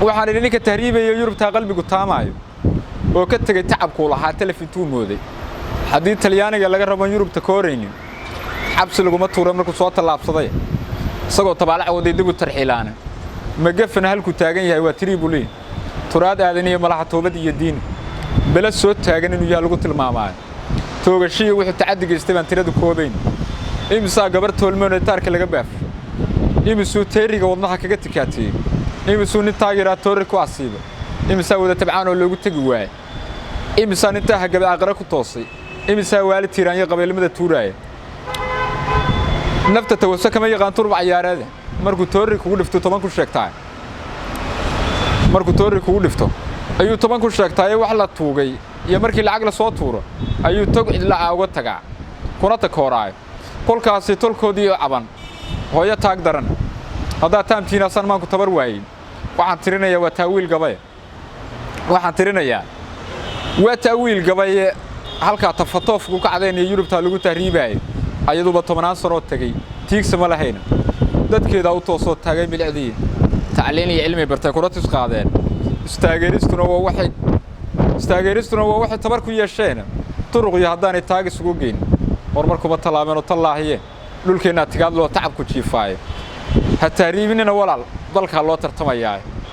waxaan idin ka tahriibayo Yurubta qalbigu taamayo oo ka tagay tacabku lahaa telefintuu mooday haddii Talyaaniga laga rabo Yurubta kooreynin xabsi lagu ma tuuro markuu soo talaabsaday isagoo tabaalac waday dib u tarxiilaana ma gafan halku taagan yahay waa Tripoli turaad aadaniyo malaha toobad iyo diin bala soo taagan inuu yahay lagu tilmaamayo toogashiyo wuxuu tacadigeystay baan tiradu koobayn imisa gabar toolmoon taarka laga baaf imisa teeriga wadnaha kaga tikaatay imisa nin taageera toori ku asiiba imisa wada tabcaan oo loogu tagi waay imisa nin taa gabay aqra ku toosay imisa waalid tiiraan iyo qabeelmada tuuraaya nafta tawassa kama yaqaan turba ciyaarada markuu toori kugu dhifto 10 ku sheegtaa markuu toori kugu dhifto ayuu 10 ku sheegtaa wax la tuugay iyo markii lacag la soo tuuro ayuu tag cidla uga tagaa kuna takooraay kolkaasi tolkoodii caban hooyo taag daran hadaa taamtiina sanmaan ku tabar waayay waxaan tirinayaa waa taawiil gabay waxaan tirinayaa waa taawiil gabay halka tafatoof ku kacdeen Yurubta lagu tahriibay ayaduba 10 sano tagay tiigsama lahayn dadkeeda u toosoo taagay bilcadii tacliin iyo cilmi bartay kuratis qaadeen istaageeristuna waa waxay tabar ku yeesheen turuq iyo hadaan taag isugu geyn hormarkuba talaabeen oo tallaahiye dhulkeena tigaad loo tacab ku jiifay ha tahriibinina walaal dalka loo tartamayaa